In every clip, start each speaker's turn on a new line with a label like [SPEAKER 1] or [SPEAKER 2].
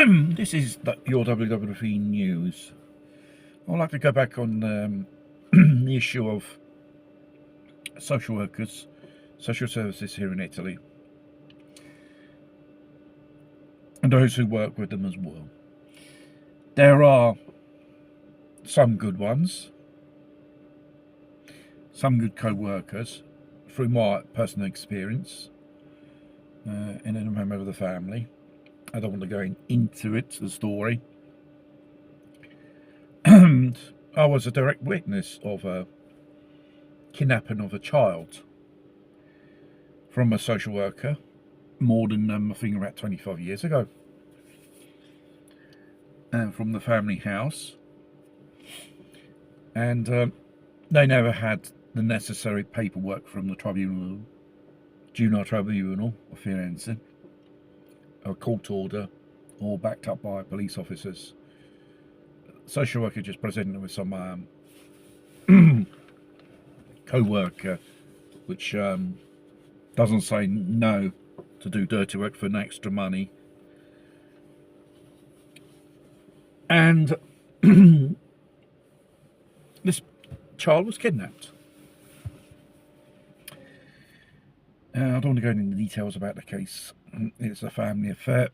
[SPEAKER 1] This is your WWF news. I'd like to go back on the issue of social workers, social services here in Italy, and those who work with them as well. There are some good ones, some good co-workers, through my personal experience in a member of the family. I don't want to go into it, the story. And I was a direct witness of a kidnapping of a child from a social worker more than I think about 25 years ago, from the family house, and they never had the necessary paperwork from the juvenile tribunal of Firenze, a court order, all backed up by police officers. Social worker just presented them with some co-worker which doesn't say no to do dirty work for an extra money, and this child was kidnapped. I don't want to go into details about the case. It's a family affair.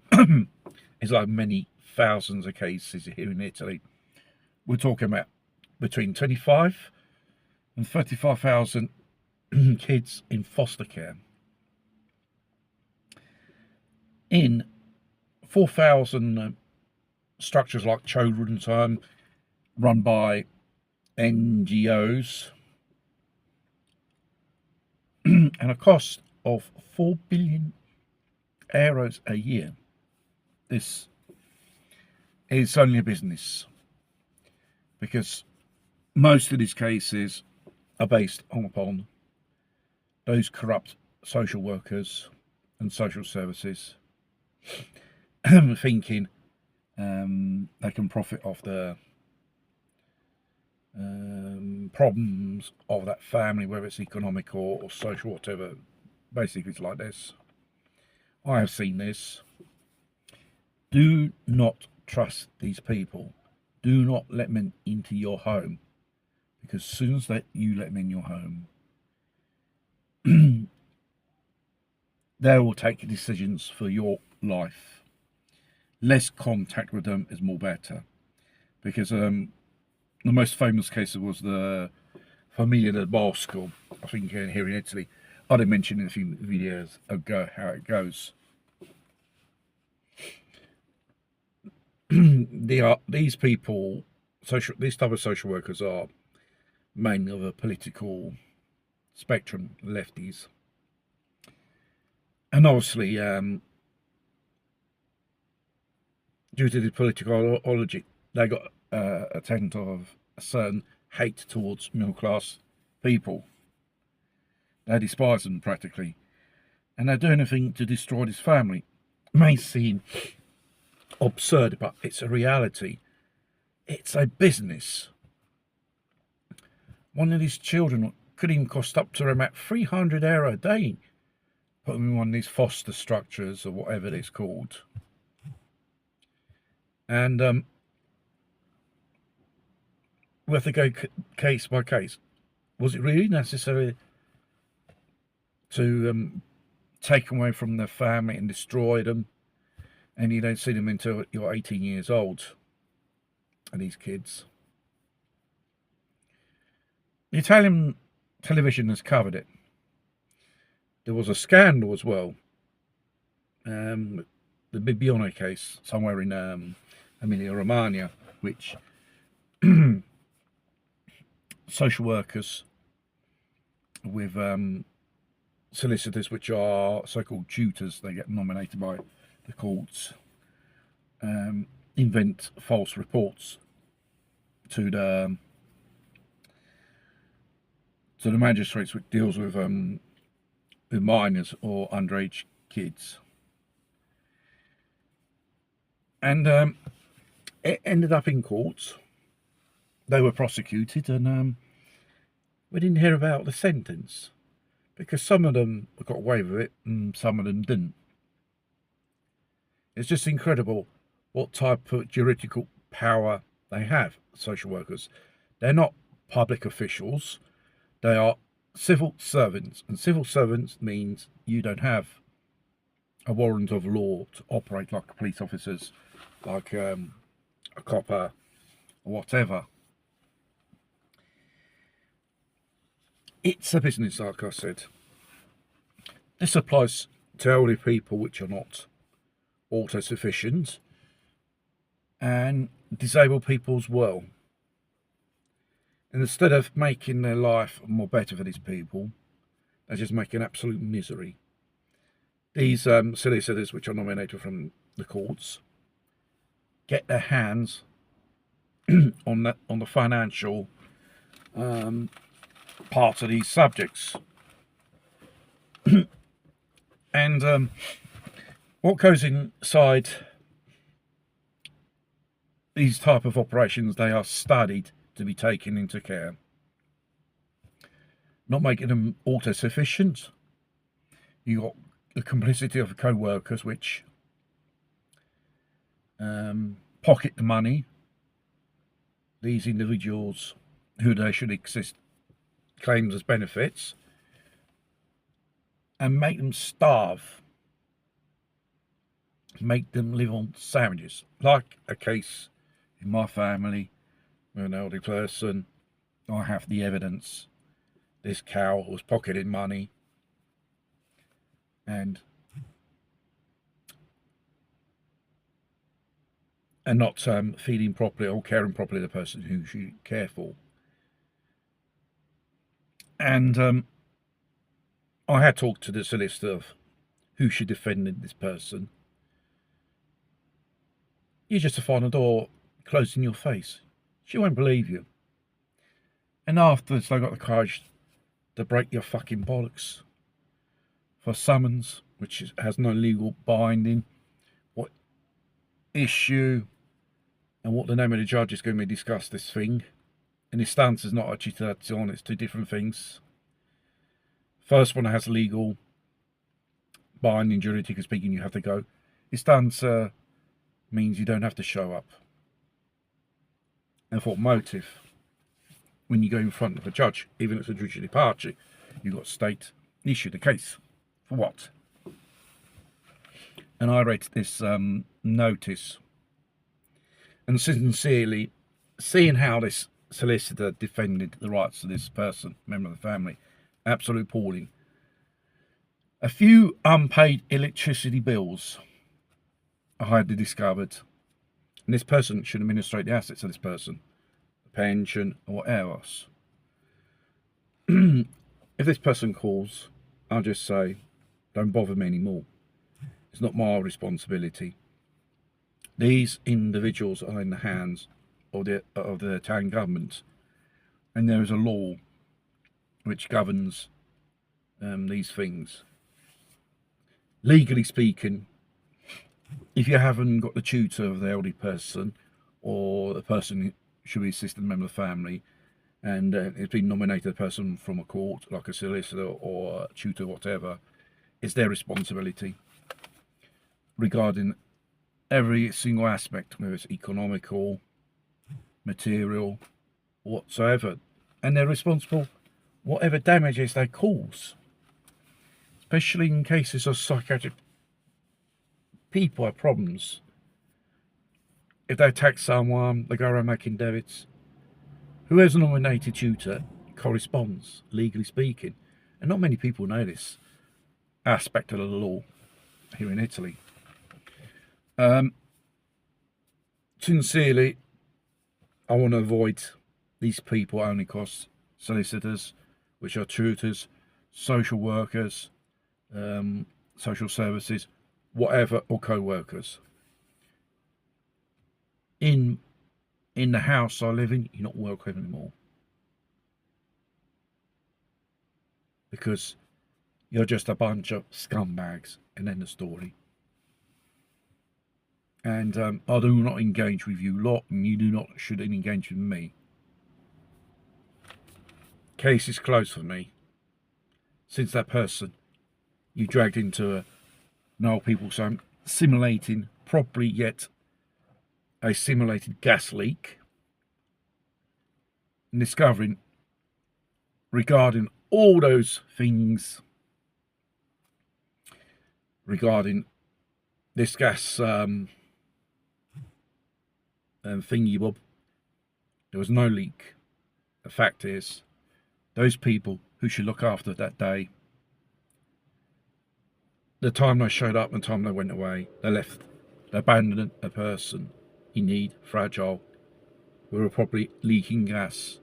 [SPEAKER 1] It's like many thousands of cases here in Italy. We're talking about between 25 and 35,000 kids in foster care. In 4,000 structures like children's home run by NGOs, and a cost of 4 billion euros a year. This is only a business, because most of these cases are based upon those corrupt social workers and social services thinking they can profit off the problems of that family, whether it's economic or social, whatever. Basically, it's like this. I have seen this. Do not trust these people. Do not let them into your home, because as soon as you let them in your home, they will take decisions for your life. Less contact with them is more better, because the most famous case was the Famiglia del Bosco, I think here in Italy. I did mention in a few videos ago how it goes. These people, these type of social workers are mainly of a political spectrum, lefties, and obviously due to the political ideology, they got a taint of a certain hate towards middle class people. They despise them practically, and they do anything to destroy this family. It may seem absurd, but it's a reality. It's a business. One of these children could even cost up to about €300 a day, put them in one of these foster structures or whatever it's called. And we have to go case by case. Was it really necessary to take away from their family and destroy them, and you don't see them until you're 18 years old, and these kids? The Italian television has covered it. There was a scandal as well, the Bibione case, somewhere in Emilia-Romagna, which social workers with solicitors, which are so-called tutors, they get nominated by the courts, invent false reports to the magistrates, which deals with minors or underage kids, and it ended up in court. They were prosecuted, and we didn't hear about the sentence, because some of them got away with it and some of them didn't. It's just incredible what type of juridical power they have, social workers. They're not public officials, they are civil servants, and civil servants means you don't have a warrant of law to operate like police officers, like a copper or whatever. It's a business, like I said. This applies to elderly people which are not autosufficient, and disabled people as well. And instead of making their life more better for these people, they're just making absolute misery. These solicitors, which are nominated from the courts, get their hands on the financial part of these subjects. And what goes inside these type of operations, they are studied to be taken into care. Not making them autosufficient. You got the complicity of the co-workers, which pocket the money. These individuals who they should exist claims as benefits, and make them starve, make them live on sandwiches, like a case in my family with an elderly person. I have the evidence. This cow was pocketing money and not feeding properly or caring properly the person who she care for. And I had talked to the solicitor of who should defend this person. You just find the door closed in your face. She won't believe you. And afterwards, they got the courage to break your fucking bollocks for summons, which has no legal binding. What issue and what the name of the judge is going to discuss this thing. And his stance is not actually that's on, it's two different things. First one has legal binding, juridically speaking, you have to go. His stance means you don't have to show up. And for motive, when you go in front of a judge, even if it's a judicial departure, you've got state issue the case. For what? And I read this notice, and sincerely, seeing how this solicitor defended the rights of this person, member of the family, absolute appalling. A few unpaid electricity bills I had discovered, and this person should administrate the assets of this person, the pension or whatever else. If this person calls, I'll just say, don't bother me anymore. It's not my responsibility. These individuals are in the hands of the town government, and there is a law which governs these things. Legally speaking, if you haven't got the tutor of the elderly person, or the person who should be assistant member of the family, and it's been nominated a person from a court, like a solicitor or a tutor, whatever, it's their responsibility regarding every single aspect, whether it's economical, material, whatsoever. And they're responsible whatever damages they cause, especially in cases of psychiatric people have problems. If they attack someone, they go around making debits. Whoever's a nominated tutor corresponds, legally speaking. And not many people know this aspect of the law here in Italy. Sincerely, I want to avoid these people only cost solicitors, which are tutors, social workers, social services, whatever, or co-workers. In the house I live in, you're not welcome anymore, because you're just a bunch of scumbags, and end the story. And I do not engage with you lot, and you do not should engage with me. Case is closed for me. Since that person you dragged into a no people, so I'm simulating properly yet a simulated gas leak and discovering regarding all those things regarding this gas thingy bob, there was no leak. The fact is, those people who should look after that day, the time they showed up and the time they went away, they abandoned a person in need, fragile, who were probably leaking gas.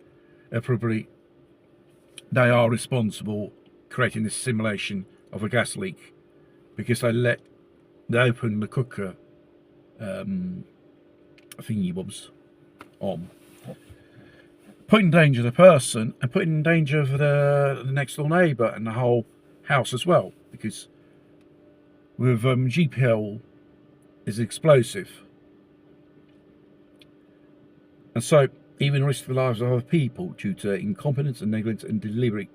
[SPEAKER 1] They are responsible creating this simulation of a gas leak because they opened the cooker thingy bobs on, putting in danger the person and putting in danger of the next door neighbour and the whole house as well, because with GPL is explosive, and so even risk the lives of other people due to incompetence and negligence and deliberate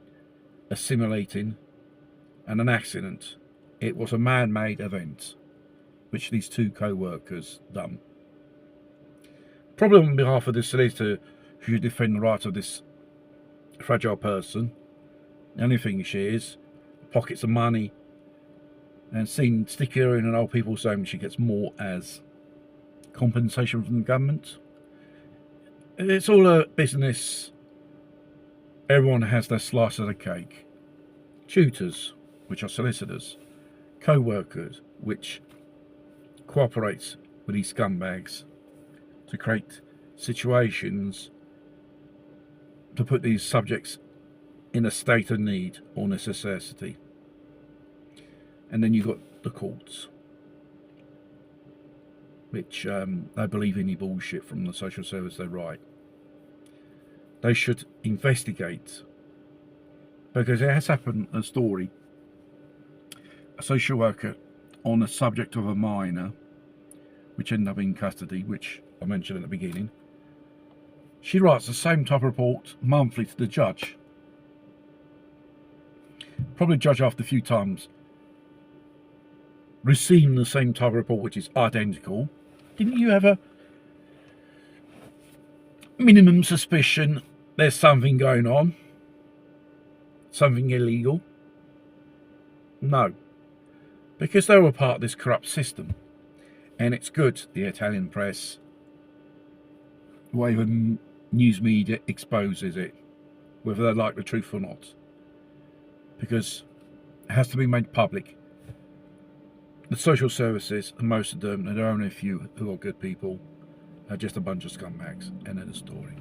[SPEAKER 1] assimilating and an accident. It was a man-made event which these two co-workers done. Probably on behalf of the solicitor who should defend the rights of this fragile person, the only thing she is, pockets of money, and seen stick her in an old people's home, she gets more as compensation from the government. It's all a business. Everyone has their slice of the cake. Tutors, which are solicitors, co-workers, which cooperates with these scumbags to create situations to put these subjects in a state of need or necessity. And then you've got the courts, which they believe any bullshit from the social service they write. They should investigate, because it has happened, a story, a social worker on the subject of a minor which ended up in custody, which I mentioned at the beginning. She writes the same type of report monthly to the judge. Probably judge after a few times receiving the same type of report, which is identical. Didn't you have a minimum suspicion there's something going on? Something illegal? No. Because they were part of this corrupt system. And it's good the Italian press, or even news media, exposes it, whether they like the truth or not. Because it has to be made public. The social services, and most of them, and there are only a few who are good people, are just a bunch of scumbags. End of the story.